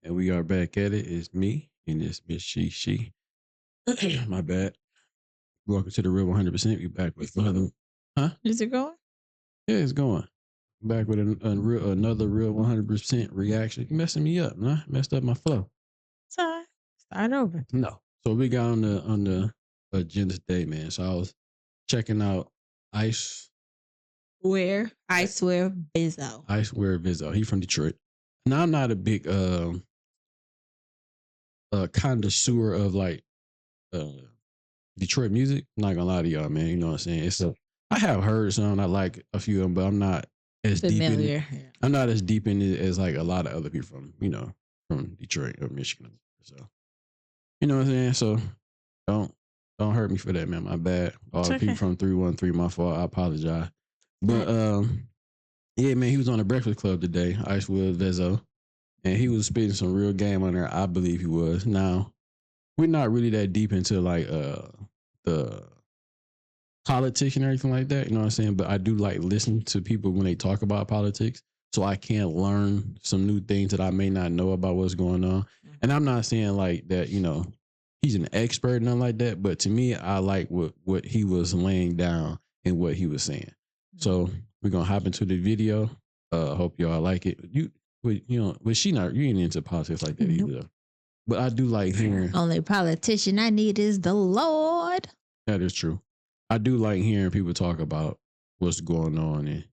And we are back at it. It's me and it's Miss She. My bad. Welcome to the Real 100%. We back with another. Huh? Is it going? Yeah, it's going. Back with another Real 100% reaction. You messing me up, huh? Messed up my flow. Sorry. Start over. No. So we got on the agenda today, man. So I was checking out Ice Where? I swear, Bizzo. Icewear Vizzo. He from Detroit. Now I'm not a big connoisseur of like uh Detroit music. I'm not gonna lie to y'all, man. You know what I'm saying? I have heard some. I like a few of them, but I'm not as Familiar. deep in. I'm not as deep in it as like a lot of other people from Detroit or Michigan. So you know what I'm saying. So don't don't hurt me for that, man. My bad. All It's the people okay. from 313, my fault. I apologize. But yeah, man, he was on the Breakfast Club today. Icewood Vezo, and he was spitting some real game on there. I believe he was. Now we're not really that deep into like the politics and everything like that. You know what I'm saying? But I do like listening to people when they talk about politics, so I can learn some new things that I may not know about what's going on. And I'm not saying like that, he's an expert, nothing like that. But to me, I like what he was laying down and what he was saying. So we're gonna hop into the video. Hope y'all like it. But she not you ain't into politics like that Nope. either. But I do like hearing. Only politician I need is the Lord. That is true. I do like hearing people talk about what's going on and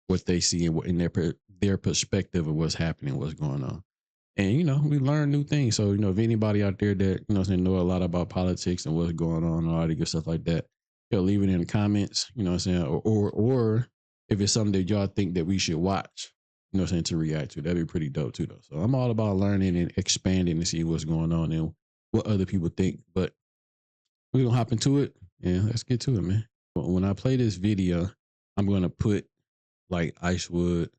what they see and what in their perspective of what's happening, what's going on. And we learn new things. So if anybody out there that know a lot about politics and what's going on and all that good stuff like that, leave it in the comments. You know what I'm saying, or if it's something that y'all think that we should watch, to react to, that'd be pretty dope too, though. So I'm all about learning and expanding to see what's going on and what other people think. But we're gonna hop into it. Yeah, let's get to it, man. But when I play this video, I'm gonna put like Icewood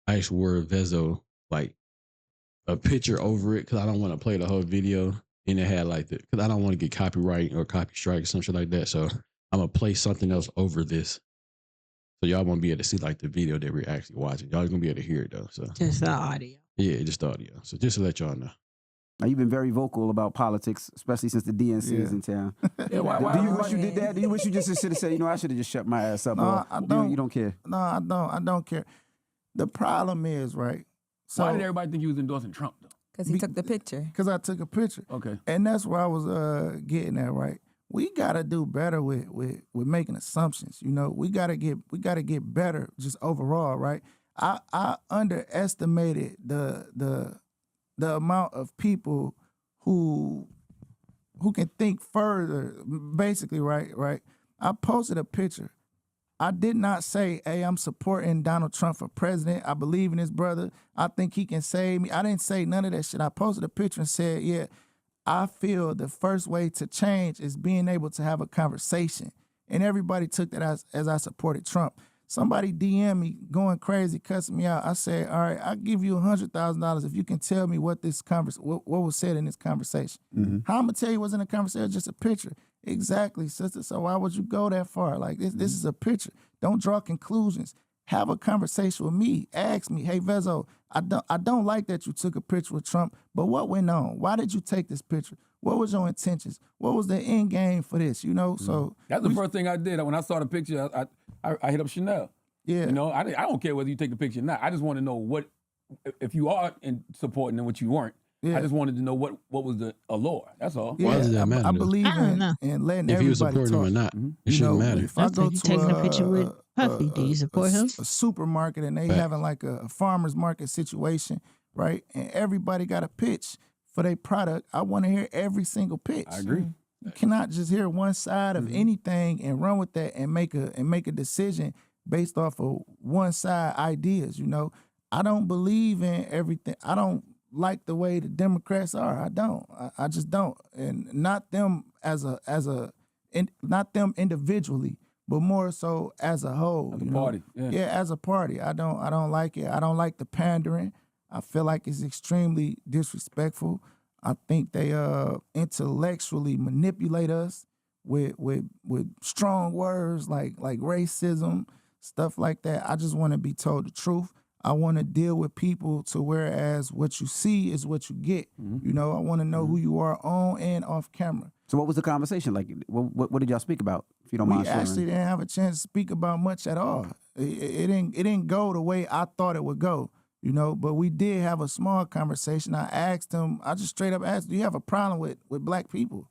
Vezo, like a picture over it because I don't want to play the whole video and it had like because I don't want to get copyright or copy strike or something like that. So I'm gonna play something else over this. So y'all won't be able to see like the video that we're actually watching. Y'all gonna be able to hear it though. So Just the audio. yeah, just the audio. So just to let y'all know. Now, you've been very vocal about politics, especially since the DNC is in town. Do you wish you did that? Do you wish you just should have said, I should have just shut my ass up? No, I don't. You don't care? No, I don't. I don't care. The problem is, right? So, why did everybody think you was endorsing Trump, though? Because he took the picture. Because I took a picture. Okay. And that's where I was getting at, right? We gotta do better with making assumptions. We gotta get better just overall, right? I underestimated the amount of people who can think further, basically, right? I posted a picture. I did not say, hey, I'm supporting Donald Trump for president. I believe in his brother. I think he can save me. I didn't say none of that shit. I posted a picture and said, yeah, I feel the first way to change is being able to have a conversation. And everybody took that as I supported Trump. Somebody DM me going crazy, cussing me out. I said, all right, I'll give you $100,000 if you can tell me what what was said in this conversation. Mm-hmm. How I'm gonna tell you what's in the conversation? Just a picture. Exactly, sister. So why would you go that far? Like this is a picture. Don't draw conclusions. Have a conversation with me. Ask me, hey Vezo, I don't like that you took a picture with Trump, but what went on? Why did you take this picture? What was your intentions? What was the end game for this? So that's the first thing I did when I saw the picture. I hit up Chanel. Yeah. I don't care whether you take a picture or not. I just want to know what if you are in supporting and what you weren't. Yeah. I just wanted to know what was the allure. That's all. Yeah, Why does that matter? I believe I don't know. in letting If he was everybody supporting talk. him or not, it shouldn't matter. If I That's go like you to taking a picture with Puffy. Do you support him? A supermarket and they Facts. having like a farmer's market situation, right? And everybody got a pitch for their product. I want to hear every single pitch. I agree. You cannot just hear one side of anything and run with that and make a decision based off of one side ideas. I don't believe in everything. I don't like the way the Democrats are. I don't. I just don't. And not them not them individually, but more so as a whole. As a party. Yeah, as a party. I don't like it. I don't like the pandering. I feel like it's extremely disrespectful. I think they intellectually manipulate us with strong words like racism, stuff like that. I just want to be told the truth. I want to deal with people to whereas what you see is what you get. Mm-hmm. You know, I want to know who you are on and off camera. So what was the conversation like? What did y'all speak about? If you don't mind We sharing. actually didn't have a chance to speak about much at all. It didn't go the way I thought it would go, you know. But we did have a small conversation. I asked him. I just straight up asked, "Do you have a problem with black people?"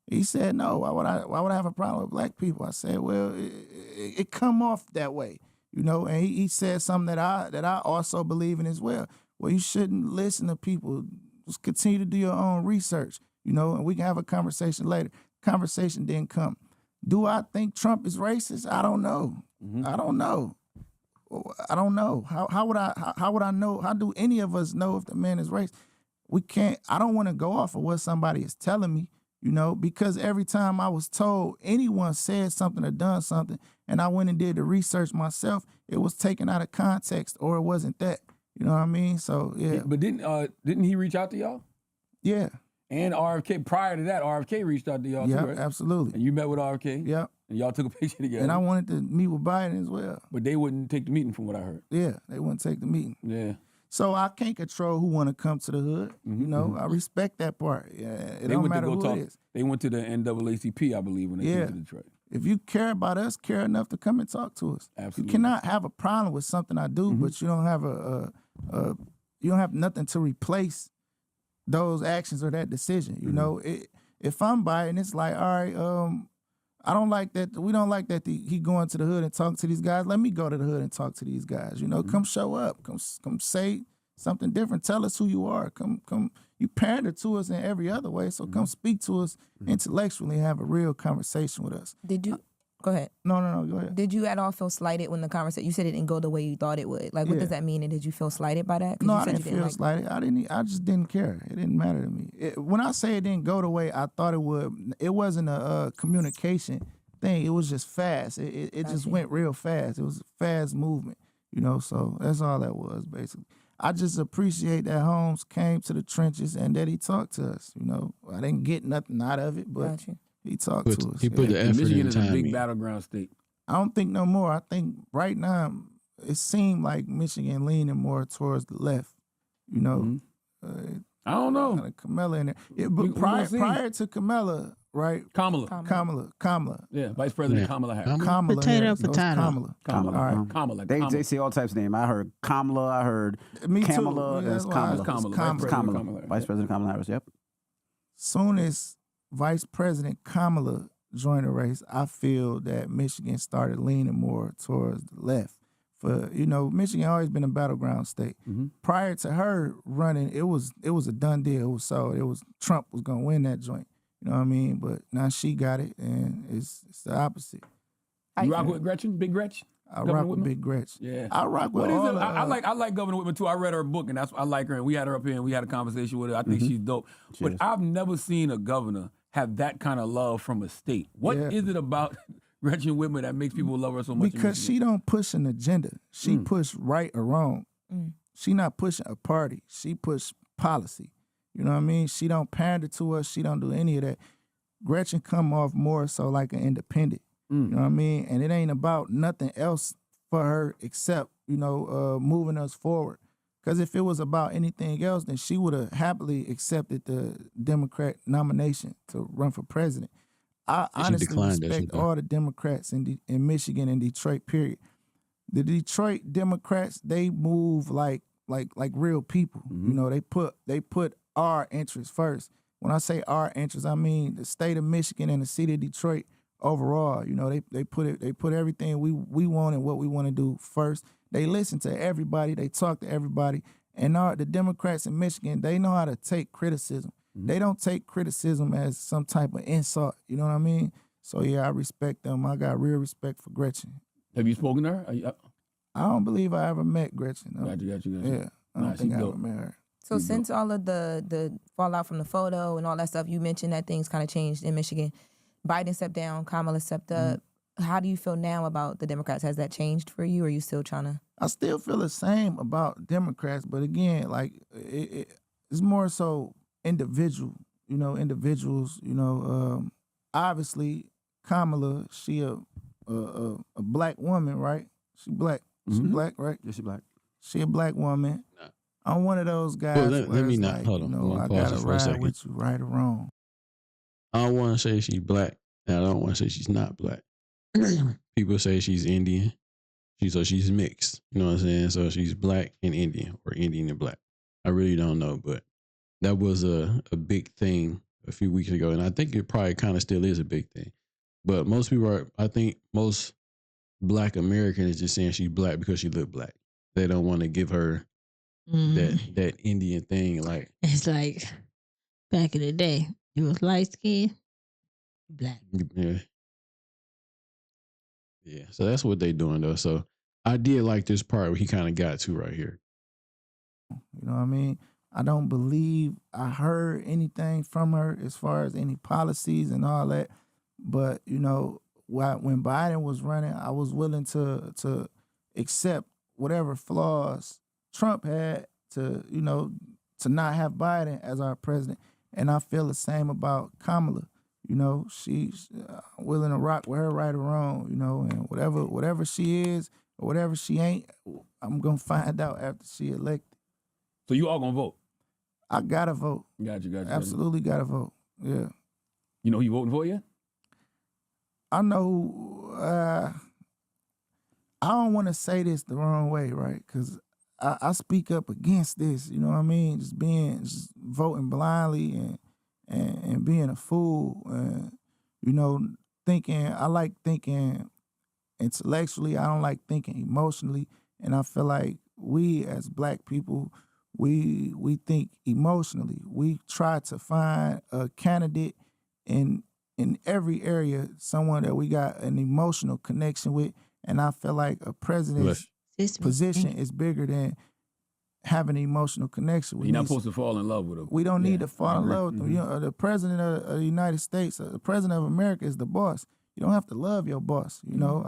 He said, "No. Why would I have a problem with black people?" I said, "Well, it come off that way, you know." And he said something that I also believe in as well. Well, you shouldn't listen to people. Just continue to do your own research, you know, and we can have a conversation later. Conversation didn't come. Do I think Trump is racist? I don't know. I don't know. I don't know. How would I know? How do any of us know if the man is racist? We can't. I don't want to go off of what somebody is telling me, you know, because every time I was told anyone said something or done something, and I went and did the research myself, it was taken out of context or it wasn't that. You know what I mean? So yeah. But didn't he reach out to y'all? Yeah. And RFK, prior to that, RFK reached out to y'all too, right? Absolutely. And you met with RFK? Yep. And y'all took a picture together? And I wanted to meet with Biden as well. But they wouldn't take the meeting from what I heard. Yeah, they wouldn't take the meeting. Yeah. So I can't control who want to come to the hood. You know, I respect that part. Yeah, it don't matter who it is. They went to the NAACP, I believe, when they came to Detroit. If you care about us, care enough to come and talk to us. Absolutely. You cannot have a problem with something I do, but you don't have you don't have nothing to replace those actions or that decision. You know, if I'm Biden, it's like, all right, I don't like that. We don't like that he going to the hood and talking to these guys. Let me go to the hood and talk to these guys. You know, come show up. Come say something different. Tell us who you are. Come. You pander to us in every other way. So come speak to us intellectually and have a real conversation with us. Did you? Go ahead. No, go ahead. Did you at all feel slighted when the conversation? You said it didn't go the way you thought it would. Like, what does that mean? And did you feel slighted by that? No, you I said didn't you feel slighted. I just didn't care. It didn't matter to me. When I say it didn't go the way I thought it would, it wasn't a communication thing. It was just fast. It just went real fast. It was a fast movement, you know. So that's all that was basically. I just appreciate that Holmes came to the trenches and that he talked to us. You know, I didn't get nothing out of it, but he talked to us. He put the effort Michigan in is time. a big battleground state. I don't think no more. I think right now it seemed like Michigan leaning more towards the left. You know, I don't know. Kamala in there. But prior to Kamala, right? Kamala. Yeah, Vice President Kamala Harris. Kamala. Potato, Harris. No, it's potato. Kamala. Kamala. All right. Kamala. They say all types of names. I heard Kamala. I heard Me too. Kamala. Yeah, That's that's why Kamala. Kamala. Kamala. Vice President Kamala Harris. Yep. Soon as Vice President Kamala joined the race, I feel that Michigan started leaning more towards the left. For Michigan always been a battleground state. Prior to her running, it was a done deal. It was sold. It was Trump was gonna win that joint. You know what I mean? But now she got it, and it's the opposite. You rock with Gretchen, Big Gretchen? I rock with Big Gretchen. Yeah, I rock with what is all it? the, I like Governor Whitman too. I read her book, and I like her, and we had her up here, and we had a conversation with her. I think she's dope. But I've never seen a governor have that kind of love from a state. What is it about Gretchen Whitman that makes people love her so much? Because she don't push an agenda. She push right or wrong. She not pushing a party. She push policy. You know what I mean? She don't pander to us. She don't do any of that. Gretchen come off more so like an independent. You know what I mean? And it ain't about nothing else for her except, moving us forward. Because if it was about anything else, then she would have happily accepted the Democrat nomination to run for president. I honestly respect all the Democrats in Michigan and Detroit, period. The Detroit Democrats, they move like real people. They put our interests first. When I say our interests, I mean the state of Michigan and the city of Detroit overall. They put everything we want and what we want to do first. They listen to everybody. They talk to everybody. And the Democrats in Michigan, they know how to take criticism. They don't take criticism as some type of insult. You know what I mean? So, yeah, I respect them. I got real respect for Gretchen. Have you spoken to her? I don't believe I ever met Gretchen. No. Got you. Yeah, I don't think I ever met her. So since all of the fallout from the photo and all that stuff, you mentioned that things kind of changed in Michigan. Biden stepped down, Kamala stepped up. How do you feel now about the Democrats? Has that changed for you, or are you still trying to? I still feel the same about Democrats, but again, like it's more so individuals. Obviously Kamala, she a black woman, right? She black. She black, right? Yeah, she black. She a black woman. Nah. I'm one of those guys Well, let where me it's not like, hold you on. know, I Pause gotta this for a ride second. with you, right or wrong. I don't want to say she's black, and I don't want to say she's not black. People say she's Indian. She's mixed. You know what I'm saying? So she's black and Indian, or Indian and black. I really don't know, but that was a big thing a few weeks ago, and I think it probably kind of still is a big thing. But most people are. I think most black Americans is just saying she's black because she look black. They don't want to give her that Indian thing. Like It's like back in the day, you was light skinned, black. yeah, yeah. So that's what they doing though. So I did like this part where he kind of got to right here. You know what I mean? I don't believe I heard anything from her as far as any policies and all that. But, you know, when Biden was running, I was willing to accept whatever flaws Trump had to, you know, to not have Biden as our president. And I feel the same about Kamala. You know, she's willing to rock with her right or wrong, you know, and whatever she is or whatever she ain't, I'm going to find out after she elected. So you all gonna vote? I gotta vote. Got you. Absolutely gotta vote. Yeah. You know who you voting for yet? I know. I don't want to say this the wrong way, right? Because I speak up against this. You know what I mean? Just voting blindly and being a fool. And you know, I like thinking intellectually. I don't like thinking emotionally. And I feel like we as black people, we think emotionally. We try to find a candidate in every area, someone that we got an emotional connection with. And I feel like a president's position is bigger than having an emotional connection with. You're not supposed to fall in love with him. We don't need to fall in love with them. You know, the president of the United States, the president of America is the boss. You don't have to love your boss. You know,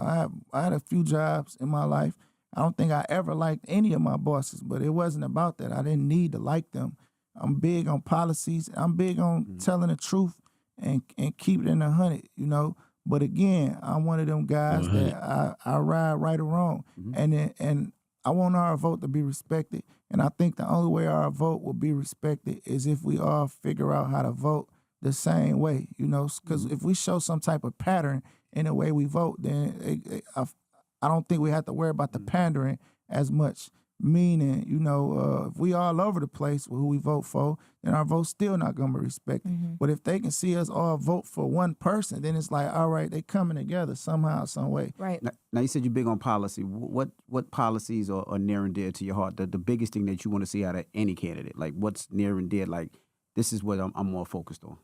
I had a few jobs in my life. I don't think I ever liked any of my bosses, but it wasn't about that. I didn't need to like them. I'm big on policies. I'm big on telling the truth and keep it in 100, you know. But again, I'm one of them guys that I ride right or wrong. And I want our vote to be respected. And I think the only way our vote will be respected is if we all figure out how to vote the same way, you know. Because if we show some type of pattern in the way we vote, then I don't think we have to worry about the pandering as much. Meaning, you know, if we all over the place with who we vote for, then our vote's still not going to be respected. But if they can see us all vote for one person, then it's like, all right, they coming together somehow, some way. Right. Now you said you're big on policy. What policies are near and dear to your heart? The biggest thing that you want to see out of any candidate? Like what's near and dear? Like this is what I'm more focused on.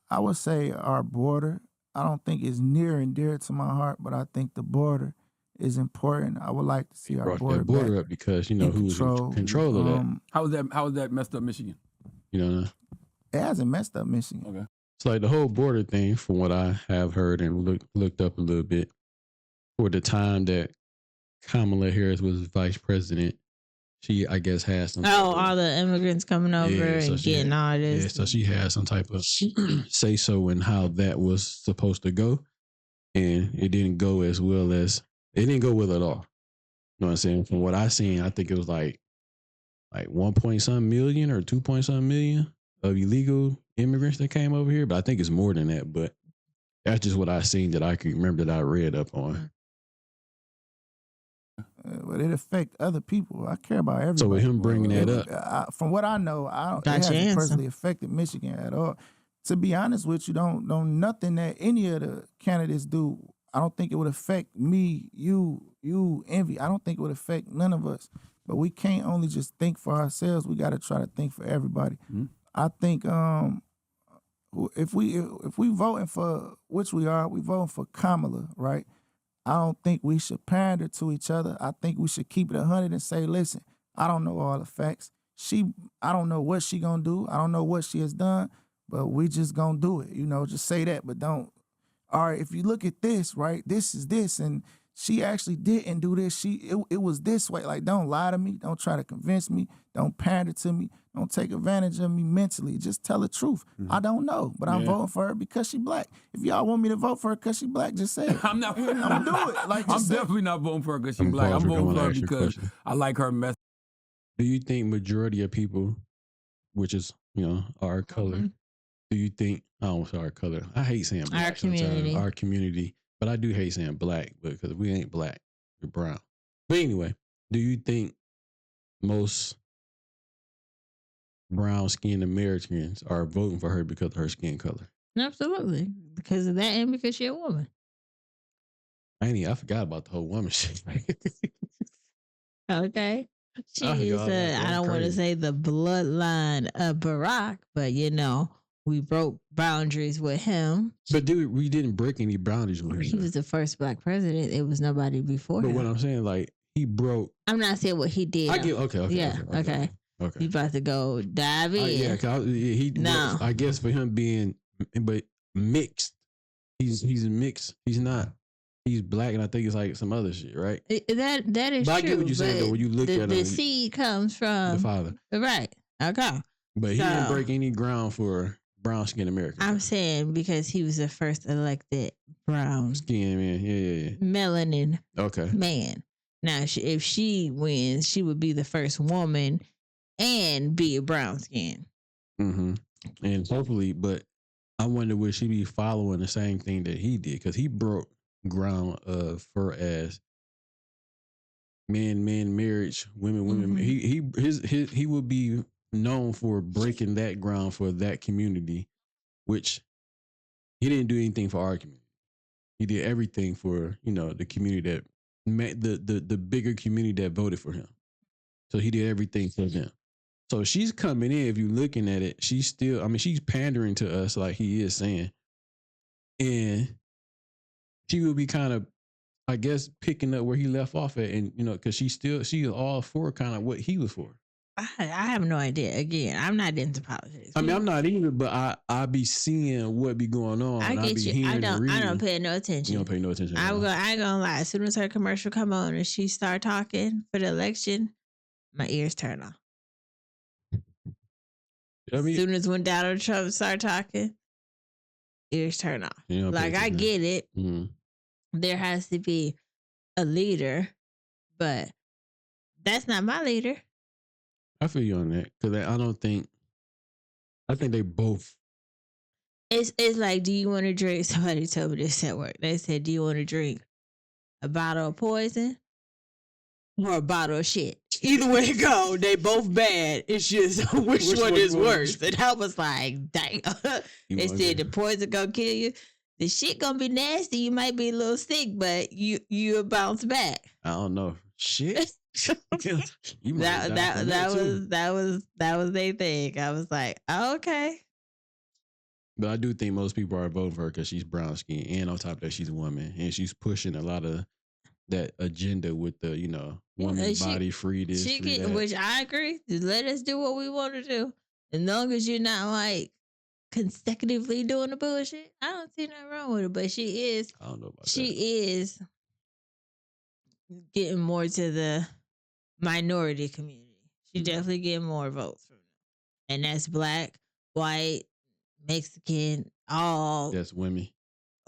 I would say our border. I don't think it's near and dear to my heart, but I think the border is important. I would like to see our border, border up because you know who's in control of that. How is that messed up Michigan? You know, it hasn't messed up Michigan. Okay. It's like the whole border thing, from what I have heard and looked up a little bit, for the time that Kamala Harris was vice president, she, I guess, had some. All the immigrants coming over and getting all this. Yeah, so she had some type of say so in how that was supposed to go, and it didn't go as well as it didn't go well at all. You know what I'm saying? From what I seen, I think it was like 1 point something million or 2 point something million of illegal immigrants that came over here. But I think it's more than that. But that's just what I seen that I can remember that I read up on. But it affect other people. I care about everybody. So with him bringing that up, from what I know, it hasn't personally affected Michigan at all. To be honest with you, don't nothing that any of the candidates do. I don't think it would affect me, you, Envy. I don't think it would affect none of us. But we can't only just think for ourselves. We got to try to think for everybody. I think if we voting for, which we are, we voting for Kamala, right? I don't think we should pander to each other. I think we should keep it 100 and say, listen, I don't know all the facts. I don't know what she gonna do. I don't know what she has done, but we just gonna do it. You know, just say that, but don't. All right, if you look at this, right, this is this, and she actually didn't do this. It was this way. Like, don't lie to me. Don't try to convince me. Don't pander to me. Don't take advantage of me mentally. Just tell the truth. I don't know, but I'm voting for her because she black. If y'all want me to vote for her because she black, just say it. I'm not. I'm gonna do it. Like, I'm just say it. definitely not voting for her because she's I'm black. I'm pausing. I voting wanna for her ask you a because question. I like her message. Do you think majority of people, which is our color, do you think? Oh, sorry, color. I hate saying black. Our community. Our community, but I do hate saying black because we ain't black. We're brown. But anyway, do you think most brown-skinned Americans are voting for her because of her skin color? Absolutely. Because of that and because she's a woman. I forgot about the whole woman shit. Okay. She I forgot is, about that. I don't want to Crazy. say the bloodline of Barack, but we broke boundaries with him. But dude, we didn't break any boundaries with He him. was the first black president. It was nobody before But him. what I'm saying, like, he broke. I'm not saying what he did. I get okay. Yeah, okay. You about to go dive in. Yeah, 'cause he. No. I guess for him being, but mixed, he's mixed. He's not. He's black, and I think it's like some other shit, right? That is But I true. get what you're saying, but though. When you look at the him, seed comes the from father, right. Okay. but he didn't So- break any ground for brown skin Americans. I'm saying because he was the first elected brown Skin man, yeah. melanin Okay, man. Now, if she wins, she would be the first woman and be a brown skin. and hopefully, but I wonder would she be following the same thing that he did because he broke ground for as man marriage, women. He would be known for breaking that ground for that community, which he didn't do anything for our community. He did everything for the community that the bigger community that voted for him. So he did everything for them. So she's coming in. If you're looking at it, she's still. I mean, she's pandering to us like he is saying, and she will be kind of, I guess, picking up where he left off at, and because she is all for kind of what he was for. I have no idea. Again, I'm not into politics. I mean, I'm not either, but I be seeing what be going on. I and get be you. hearing and reading. I don't pay no attention. You don't pay no attention. I ain't gonna lie. As soon as her commercial come on and she start talking for the election, my ears turn off. As soon as when Donald Trump start talking, ears turn off. Like I get it. Mm-hmm. There has to be a leader, but that's not my leader. I feel you on that because I think they both. It's like, do you want to drink? Somebody told me this at work. They said, do you want to drink a bottle of poison or a bottle of shit? Either way it go, they both bad. It's just which one is worse. And I was like, dang. They said the poison gonna kill you. The shit gonna be nasty. You might be a little sick, but you'll bounce back. I don't know. Shit. that was their thing. I was like, oh, okay. But I do think most people are voting for her because she's brown skin, and on top of that, she's a woman, and she's pushing a lot of that agenda with the woman body free this, free that. Which I agree. Just let us do what we want to do, as long as you're not like consecutively doing the bullshit. I don't see nothing wrong with it, but she is. I don't know about she that. is getting more to the minority community. She definitely getting more votes from them, and that's black, white, Mexican, all. That's women.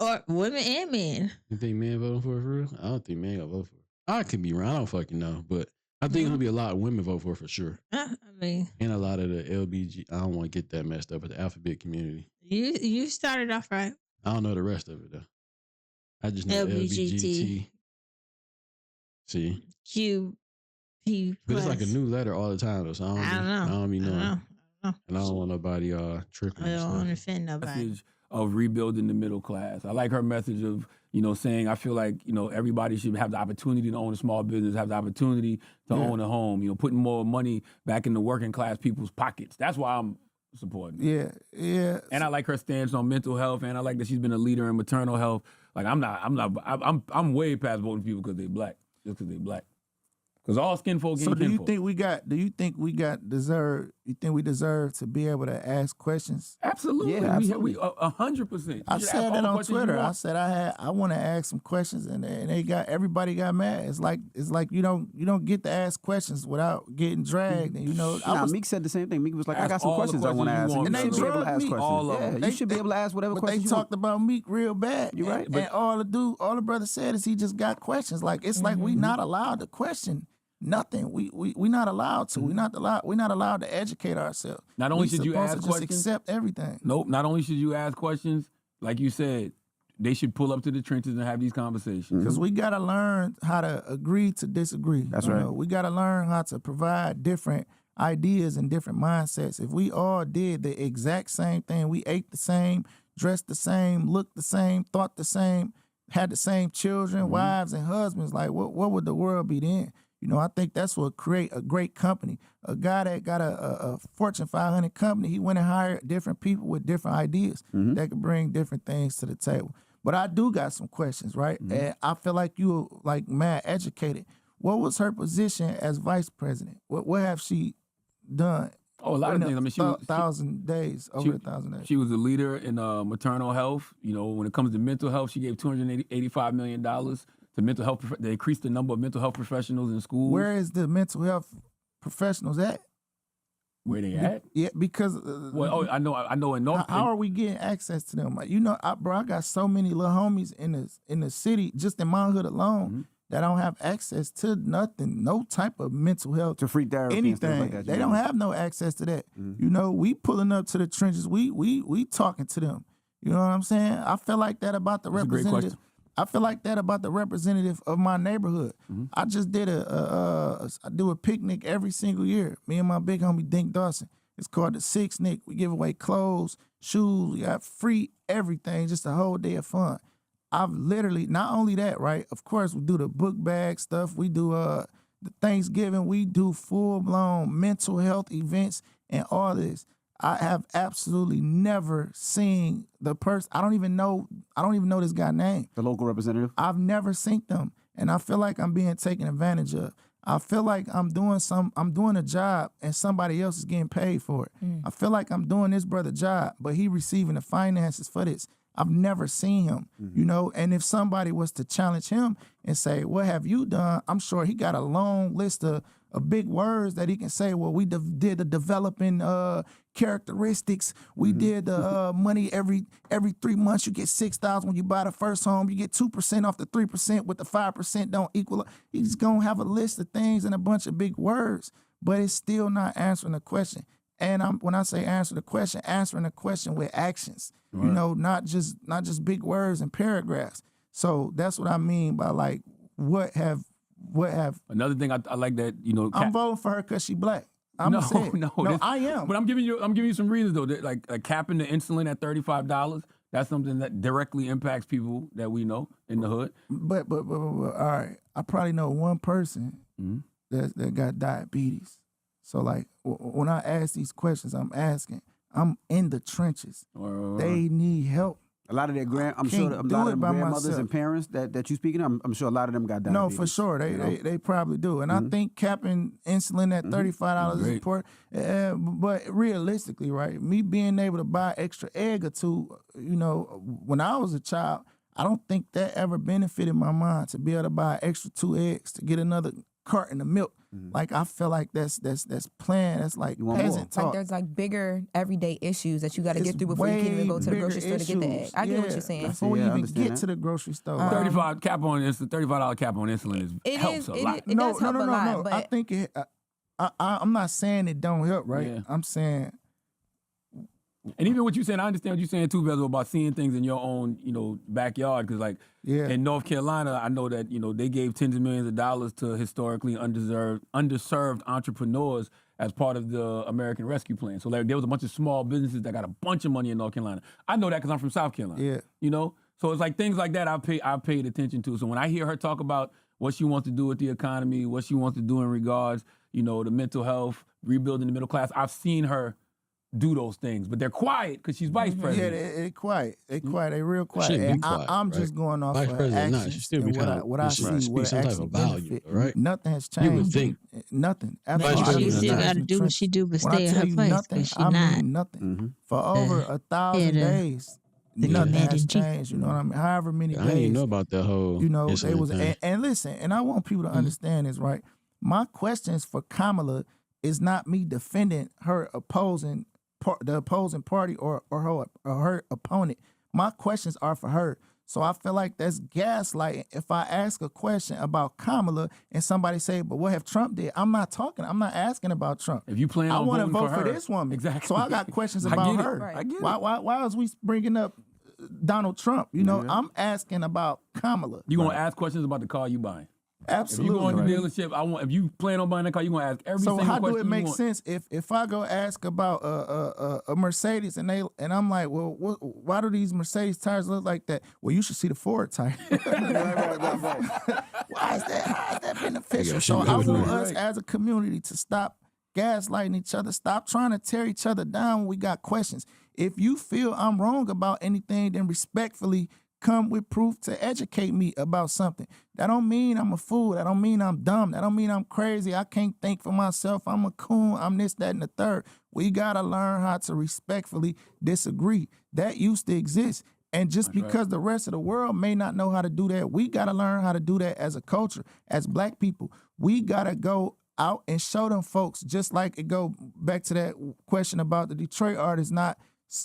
Or women and men. You think men voting for her for real? I don't think men gonna vote for her. I could be wrong. I don't fucking know, but I think gonna be a lot of women vote for her for sure. I mean, and a lot of the LBG. I don't want to get that messed up, but the alphabet community. You started off right. I don't know the rest of it though. I just know LBGT. See, Q, P. But it's like a new letter all the time though. So I don't know. I don't be knowing. And I don't want nobody tripping. I don't want to offend nobody. Message of rebuilding the middle class. I like her message of, saying I feel like, everybody should have the opportunity to own a small business, have the opportunity to own a home, putting more money back in the working class people's pockets. That's why I'm supporting. Yeah. And I like her stance on mental health, and I like that she's been a leader in maternal health. Like I'm way past voting people because they black, just because they black. Because all skin folk So ain't do you kinfolk. think we got? Do you think we deserve to be able to ask questions? Absolutely. Yeah, absolutely. 100%. I said that on Twitter. I said I want to ask some questions, and everybody got mad. It's like you don't get to ask questions without getting dragged. And Meek said the same thing. Meek was like, I Ask got some all the questions I want to questions ask. you And want, you should be able to brother. ask Meek, questions. all of Yeah, them. you should be able to ask whatever But questions they you want. talked about Meek real bad. You're right. And all the brother said is he just got questions. Like it's like we not allowed to question nothing. We not allowed to. We're not allowed to educate ourselves. Not only We should you supposed ask to just questions- accept everything. Nope. Not only should you ask questions, like you said, they should pull up to the trenches and have these conversations. Because we got to learn how to agree to disagree. That's You right. know, we got to learn how to provide different ideas and different mindsets. If we all did the exact same thing, we ate the same, dressed the same, looked the same, thought the same, had the same children, wives, and husbands, like what would the world be then? You know, I think that's what create a great company. A guy that got a Fortune 500 company, he went and hired different people with different ideas that could bring different things to the table. But I do got some questions, right? And I feel like you like mad educated. What was her position as vice president? What have she done? Oh, a lot of things. I mean, she was 1,000 days, over 1,000 days. She was a leader in maternal health. You know, when it comes to mental health, she gave $285 million to mental health. They increased the number of mental health professionals in schools. Where is the mental health professionals at? Where they at? Yeah, because Well, I know in North. how are we getting access to them? You know, I got so many little homies in the city, just in my hood alone, that don't have access to nothing, no type of mental health, To free therapy and stuff anything. like that. They don't have no access to that. You know, we pulling up to the trenches. We talking to them. You know what I'm saying? I feel like that about the That's a great representative. question. I feel like that about the representative of my neighborhood. I just did I do a picnic every single year. Me and my big homie Dink Dawson. It's called the Six Nick. We give away clothes, shoes. We got free everything. Just a whole day of fun. I've literally, not only that, right? Of course, we do the book bag stuff. We do the Thanksgiving. We do full blown mental health events and all this. I have absolutely never seen the person. I don't even know this guy's name. The local representative. I've never seen them, and I feel like I'm being taken advantage of. I feel like I'm doing a job and somebody else is getting paid for it. I feel like I'm doing this brother job, but he receiving the finances for this. I've never seen him, you know, and if somebody was to challenge him and say, what have you done? I'm sure he got a long list of big words that he can say, well, we did the developing characteristics. We did the money every 3 months. You get $6,000 when you buy the first home. You get 2% off the 3% with the 5% don't equal. He's going to have a list of things and a bunch of big words, but it's still not answering the question. And when I say answering the question with actions, you know, not just big words and paragraphs. So that's what I mean by like, what have Another thing I like that, you know. I'm voting for her because she black. No, I am. But I'm giving you some reasons though. That, like capping the insulin at $35. That's something that directly impacts people that we know in the hood. But all right, I probably know one person that got diabetes. So like when I ask these questions, I'm in the trenches. They need help. A lot of their I'm can't sure a do lot it of by them grandmothers myself. and parents that you speaking of, I'm sure a lot of them got diabetes. No, for sure. They probably do. And I think capping insulin at $35 is important. But realistically, right, me being able to buy extra egg or two, you know, when I was a child, I don't think that ever benefited my mind to be able to buy extra 2 eggs to get another carton of milk. Like I feel like that's planned. That's like peasant talk. Like there's like bigger everyday issues that you got to It's get through before you can even go to the way grocery store to get the egg. issues. I get what Yeah, you're saying. Before we Yeah, I even understand get that. to the grocery store. $35 cap on insulin helps a lot. It does help a lot, but I think I'm not saying it don't help, right? Yeah. I'm saying And even what you're saying, I understand what you're saying too, Bezel, about seeing things in your own, you know, backyard. Because like in North Carolina, I know that, you know, they gave tens of millions of dollars to historically underserved entrepreneurs as part of the American Rescue Plan. So like there was a bunch of small businesses that got a bunch of money in North Carolina. I know that because I'm from South Carolina. Yeah. You know? So it's like things like that I've paid attention to. So when I hear her talk about what she wants to do with the economy, what she wants to do in regards, you know, to mental health, rebuilding the middle class, I've seen her do those things, but they're quiet because she's vice Yeah, president. they quiet. They quiet. They real quiet. Shouldn't be And quiet, I'm right? just going off Vice of president, nah, she actions still be and kind of, what I she see, speak what some type actually of value, benefit. right? Nothing has You would changed. think. Nothing. Vice Maybe Absolutely. she president or still not. got to do what she do, but When I stay in tell her you place nothing, because she I not. mean nothing. For over 1,000 the- days, the nothing has community. changed. You know what I mean? However many I didn't even know days, about that whole you know, they insulin was thing. and listen, and I want people to understand this, right? My questions for Kamala is not me defending her the opposing party or her opponent. My questions are for her. So I feel like that's gaslighting. If I ask a question about Kamala and somebody say, "But what have Trump did?" I'm not asking about Trump. If you plan I on want to voting vote for for her, this woman. exactly. So I got questions I about get it. her. Right. I get it. Why is we bringing up Donald Trump? You know, I'm asking about Kamala. You gonna ask questions about the car you buying? Absolutely. If you go in the dealership, if you plan on buying that car, you gonna ask every So single how question do it make you want. sense if I go ask about a Mercedes and I'm like, well, why do these Mercedes tires look like that? Well, you should see the Ford tire. Why is that? How is that beneficial? So I want us as a community to stop gaslighting each other. Stop trying to tear each other down when we got questions. If you feel I'm wrong about anything, then respectfully come with proof to educate me about something. That don't mean I'm a fool. That don't mean I'm dumb. That don't mean I'm crazy. I can't think for myself. I'm a coon. I'm this, that, and the third. We got to learn how to respectfully disagree. That used to exist. And just because the rest of the world may not know how to do that, we got to learn how to do that as a culture, as Black people. We got to go out and show them folks, just like it go back to that question about the Detroit artists not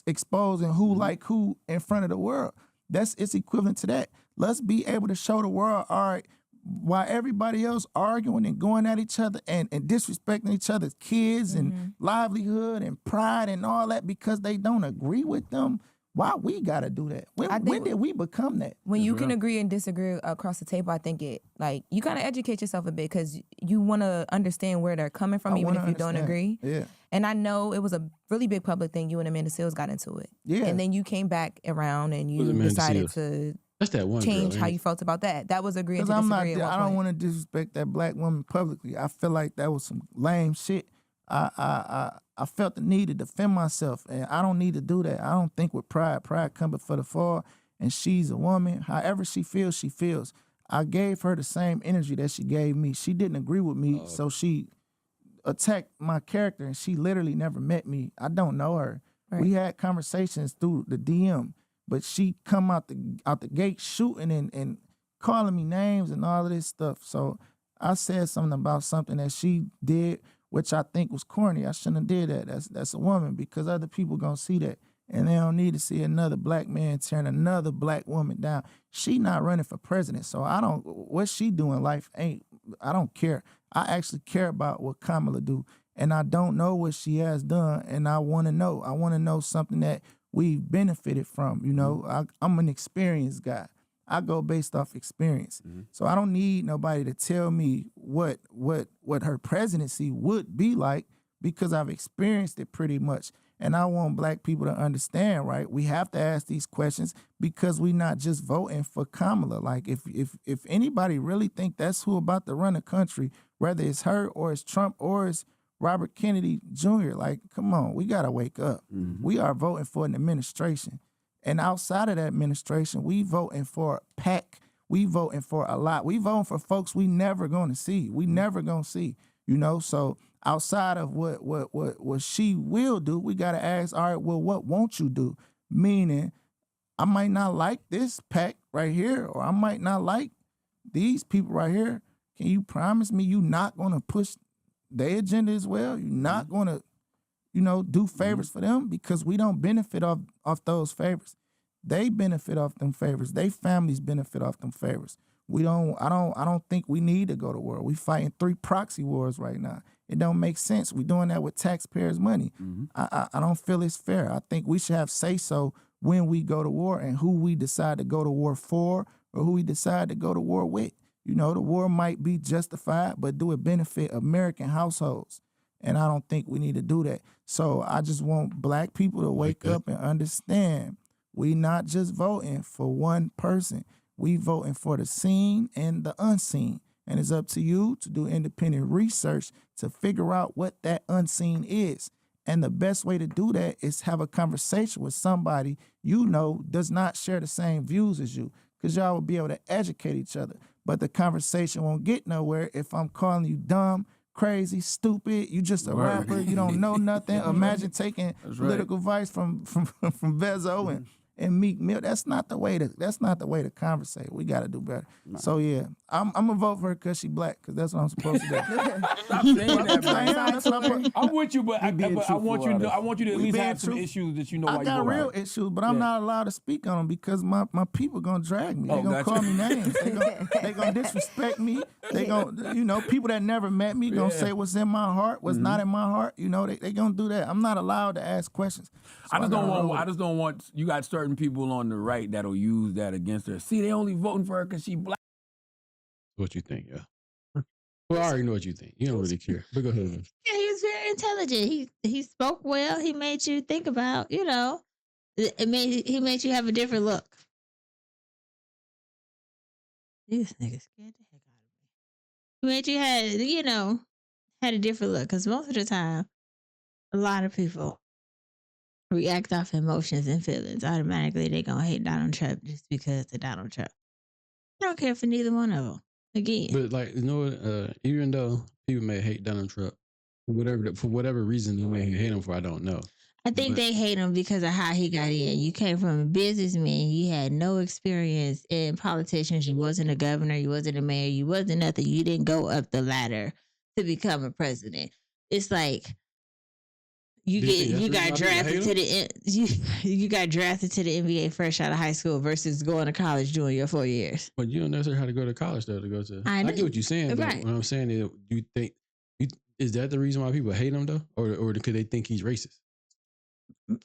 exposing who like who in front of the world. It's equivalent to that. Let's be able to show the world, all right, while everybody else arguing and going at each other and disrespecting each other's kids and livelihood and pride and all that because they don't agree with them. Why we gotta do that? When did we become that? When you can agree and disagree across the table, I think you kind of educate yourself a bit because you want to understand where they're coming from, even if you don't agree. Yeah. And I know it was a really big public thing. You and Amanda Seales got into it. Yeah. And then you came back around and you Amanda decided Seales? to That's that one change girl, how ain't you felt about that. That was agreeing to Because disagree at one I don't point. want to disrespect that Black woman publicly. I feel like that was some lame shit. I felt the need to defend myself, and I don't need to do that. I don't think with pride. Pride come before the fall, and she's a woman. However she feels, she feels. I gave her the same energy that she gave me. She didn't agree with me, so she attacked my character, and she literally never met me. I don't know her. Right. We had conversations through the DM, but she come out the gate shooting and calling me names and all of this stuff. So I said something about something that she did, which I think was corny. I shouldn't have did that. That's a woman, because other people gonna see that, and they don't need to see another Black man tearing another Black woman down. She not running for president, so what she do in life I don't care. I actually care about what Kamala do, and I don't know what she has done, and I want to know. I want to know something that we've benefited from. You know, I'm an experienced guy. I go based off experience. So I don't need nobody to tell me what her presidency would be like, because I've experienced it pretty much. And I want Black people to understand, right? We have to ask these questions because we're not just voting for Kamala. Like if anybody really think that's who about to run the country, whether it's her or it's Trump or it's Robert Kennedy Jr., like, come on, we gotta wake up. We are voting for an administration. And outside of that administration, we voting for a PAC. We voting for a lot. We voting for folks we never gonna see. We never gonna see, you know? So outside of what she will do, we gotta ask, all right, well, what won't you do? Meaning, I might not like this PAC right here, or I might not like these people right here. Can you promise me you not gonna push their agenda as well? You're not gonna, do favors for them, because we don't benefit off those favors. They benefit off them favors. They families benefit off them favors. I don't think we need to go to war. We fighting 3 proxy wars right now. It don't make sense. We doing that with taxpayers' money. I don't feel it's fair. I think we should have say-so when we go to war and who we decide to go to war for or who we decide to go to war with. The war might be justified, but do it benefit American households? And I don't think we need to do that. So I just want Black people to wake up and understand we not just voting for one person. We voting for the seen and the unseen. And it's up to you to do independent research to figure out what that unseen is. And the best way to do that is have a conversation with somebody you know does not share the same views as you, because y'all will be able to educate each other. But the conversation won't get nowhere if I'm calling you dumb, crazy, stupid. You just a rapper. You don't know nothing. Imagine taking political advice from Vezo and Meek Mill. That's not the way to conversate. We got to do better. Right. So yeah, I'm gonna vote for her because she black, because that's what I'm supposed to do. Stop saying that, I man. am. That's what I'm with you, but I being want you to truthful, I want you to at We least being have some truthful. issues that you know why I you got go real out. issues, but I'm Yeah. not allowed to speak on them because my people gonna drag me. Oh, They gonna gotcha. call me names. They gonna disrespect me. They gonna, people that never met me gonna say what's in my heart, what's not in my heart. They gonna do that. I'm not allowed to ask questions. So I just gotta don't want you got certain people on the right that'll use that against her. See, they only voting for her because she black. What you think? Yeah. Well, I already know what you think. You don't really care. But go ahead. Yeah, he was very intelligent. He spoke well. He made you think about, he made you have a different look. These niggas scared the heck out of me. He made you had a different look, because most of the time, a lot of people react off emotions and feelings. Automatically, they gonna hate Donald Trump just because of Donald Trump. I don't care for neither one of them. Again, But even though people may hate Donald Trump, for whatever reason they may hate him for, I don't know. I think they hate him because of how he got in. You came from a businessman. You had no experience in politicians. You wasn't a governor. You wasn't a mayor. You wasn't nothing. You didn't go up the ladder to become a president. It's like you got drafted to you got drafted to the NBA fresh out of high school versus going to college doing your 4 years. But you don't necessarily have to go to college though to go to. I know. get what you're saying, but Right. what I'm saying is, do you think is that the reason why people hate him though, or because they think he's racist?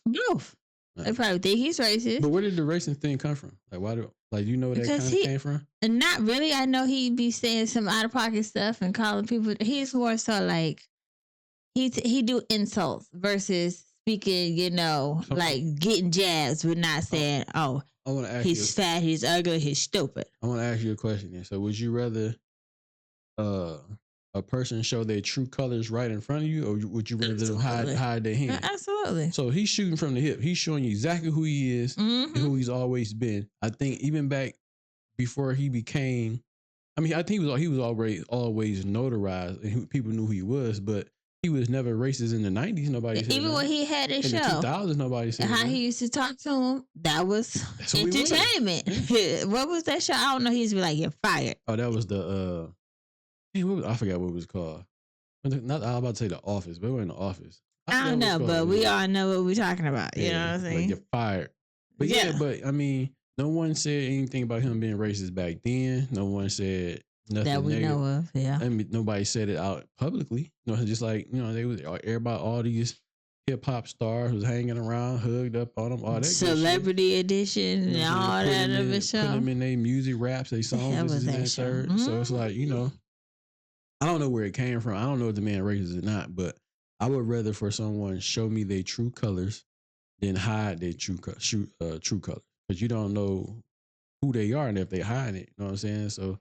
Both. They probably think he's racist. But where did the racist thing come from? Like, why do you know where that Because kind of came from? And not really. I know he'd be saying some out of pocket stuff and calling people. He's more so like he do insults versus speaking, like getting jabs, but not saying, "Oh, I want to ask he's fat, he's ugly, he's stupid." I want to ask you a question. Then. So, would you rather a person show their true colors right in front of you, or would you rather them hide their hand? Absolutely. So he's shooting from the hip. He's showing you exactly who he is and who he's always been. I think even back before he became, I think he was always notarized and people knew who he was, but he was never racist in the 90s. Nobody said Even that. when he had his in show, the 2000s, nobody said how that. he used to talk to him, that was who he was. entertainment. What was that show? I don't know. He used to be like, "You're fired." Oh, that was the I forgot what it was called. Not I was about to say The Office, but it wasn't The Office. I don't know, but we all know what we're talking about. You know what I'm saying? Like, you're fired. But Yeah. but no one said anything about him being racist back then. No one said nothing that we negative. know of. Yeah. Nobody said it out publicly. Just like they was everybody, all these hip hop stars was hanging around, hugged up on them, all that. good shit. Celebrity edition and all that of the show. Put them in their music raps, they songs, That this was and that that show. third. So it's like I don't know where it came from. I don't know if the man racist or not, but I would rather for someone show me their true colors than hide their true colors, because you don't know who they are and if they hide it. You know what I'm saying? So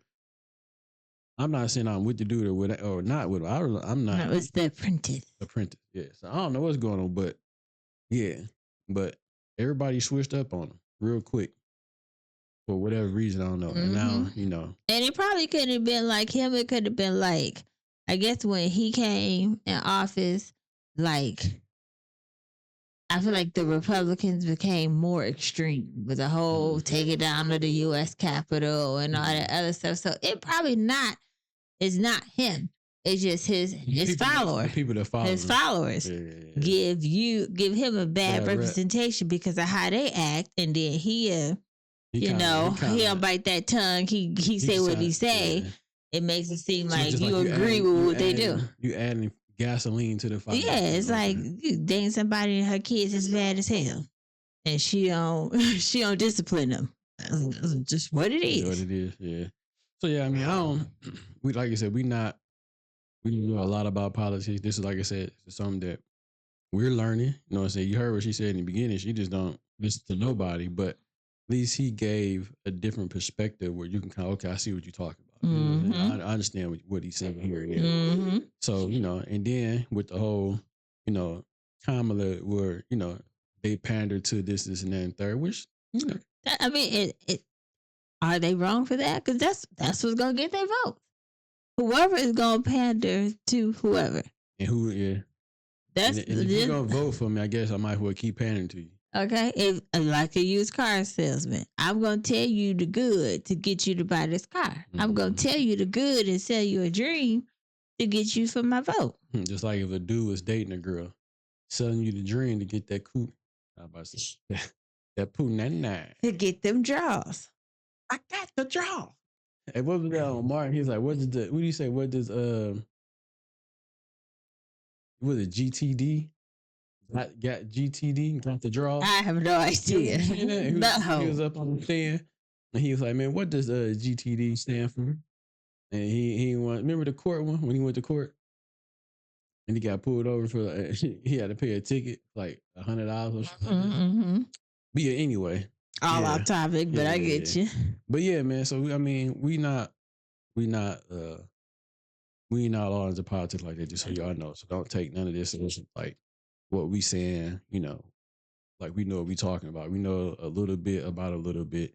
I'm not saying I'm with the dude or not with him. I'm not. No, it's The Apprentice. Apprentice. Yeah. So I don't know what's going on, but yeah. But everybody switched up on him real quick for whatever reason. I don't know. And now, And it probably couldn't have been like him. It could have been like, I guess when he came in office, like, I feel like the Republicans became more extreme with the whole take it down to the U.S. Capitol and all that other stuff. So it probably it's not him. It's just his followers. The people that follow His him. followers Yeah. give him a bad Bad rep. representation because of how they act, and then he'll bite that tongue. He say what he say. Yeah. It makes it seem So like just you like agree with what they do. You adding gasoline to the fire. Yeah, it's like you dating somebody and her kids is bad as hell, and she don't discipline them. That's just what it is. What it is, yeah. So yeah, I don't. We like I said, we know a lot about politics. This is like I said, it's something that we're learning. You know what I'm saying? You heard what she said in the beginning. She just don't listen to nobody, but at least he gave a different perspective where you can kind of, okay, I see what you're talking about. You know what I'm saying? I understand what he's saying here. Yeah. Mm-hmm. So, and then with the whole, Kamala were, they pander to this, and that, and third, which, I mean, are they wrong for that? Because that's what's gonna get their vote. Whoever is gonna pander to whoever. And who, yeah. That's and if you're gonna vote for me, I guess I might as well keep pandering to you. Okay, if like a used car salesman, I'm gonna tell you the good to get you to buy this car. Mm-hmm. I'm gonna tell you the good and sell you a dream to get you for my vote. Just like if a dude was dating a girl, selling you the dream to get that coupe, that Pooh 99 to get them draws. I got the draw. Hey, what was that on Martin? He's like, what do you say? What does was it GTD? Got GTD, got the draw. I have no idea. He was up on the stand, and he was like, "Man, what does GTD stand for?" And he remember the court one when he went to court, and he got pulled over for he had to pay a ticket like $100 or something. Mm-hmm. But yeah, anyway, all off topic, but I get you. But yeah, man. So I mean, we not all into politics like that. Just so y'all know. So don't take none of this as like what we saying, like we know what we talking about. We know a little bit about a little bit.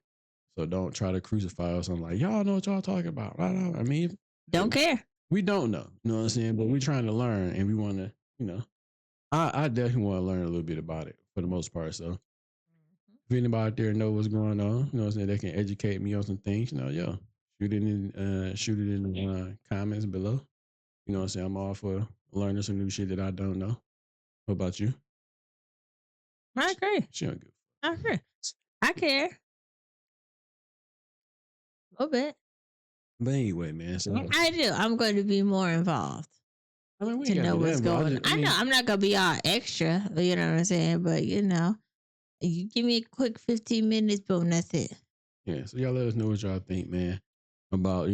So don't try to crucify us on like, y'all know what y'all talking about. I mean, don't care. We don't know. You know what I'm saying? But we're trying to learn and we want to, I definitely want to learn a little bit about it for the most part. So if anybody out there know what's going on, you know what I'm saying, they can educate me on some things, shoot it in the comments below. You know what I'm saying? I'm all for learning some new shit that I don't know. What about you? I agree. She don't give. I agree. I care. A little bit. But anyway, man. So I do. I'm going to be more involved. I mean, to know what's going on. I know I'm not going to be all extra, you know what I'm saying? But, you give me a quick 15 minutes, boom, that's it. Yeah, so y'all let us know what y'all think, man, about,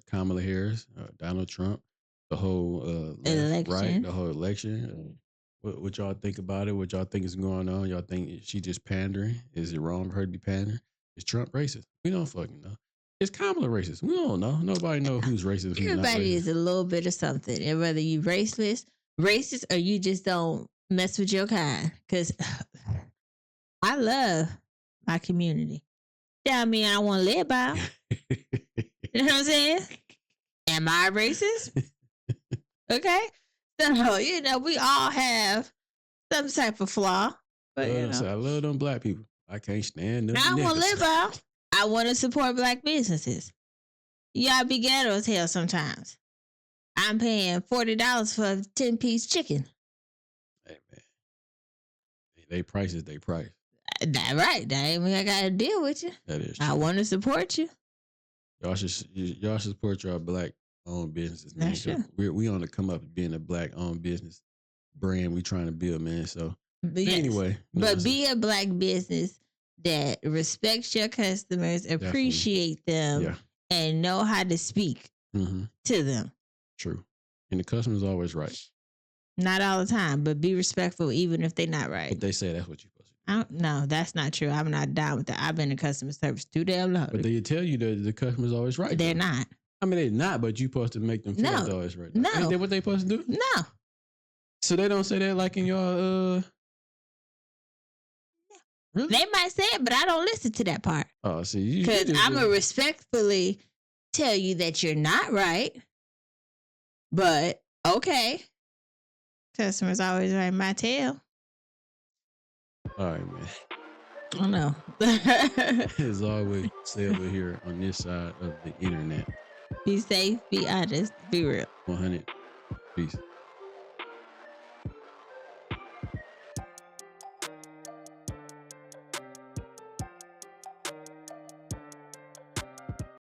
Kamala Harris, Donald Trump, the whole election. Right? The whole election. What y'all think about it? What y'all think is going on? Y'all think she just pandering? Is it wrong for her to be pandering? Is Trump racist? We don't fucking know. Is Kamala racist? We don't know. Nobody knows who's racist. Everybody is a little bit of something. And whether you racist, or you just don't mess with your kind. Because I love my community. That mean I want to live by them. You know what I'm saying? Am I racist? Okay. So, we all have some type of flaw. But, so I love them black people. I can't stand them. I want to live by them. I want to support black businesses. Y'all be ghetto as hell sometimes. I'm paying $40 for a 10-piece chicken. Hey, man. They price is they price. That right. That ain't mean I got to deal with you. That is true. I want to support you. Y'all should support your black-owned businesses, man. That's true. We on the come up being a black-owned business brand we trying to build, man. So, anyway. But be a black business that respects your customers, appreciate them, and know how to speak to them. True. And the customer's always right. Not all the time, but be respectful even if they're not right. But they say that's what you're supposed to do. No, that's not true. I'm not down with that. I've been in customer service too damn long. But they tell you that the customer's always right. They're not. I mean, they're not, but you're supposed to make them feel like they're always right. No. Ain't that what they supposed to do? No. So they don't say that like in your Really? They might say it, but I don't listen to that part. Oh, see, because I'm gonna respectfully tell you that you're not right. But okay, customers always right my tail. All right, man. I know. As always, say over here on this side of the internet. Be safe, be honest, be real. 100. Peace.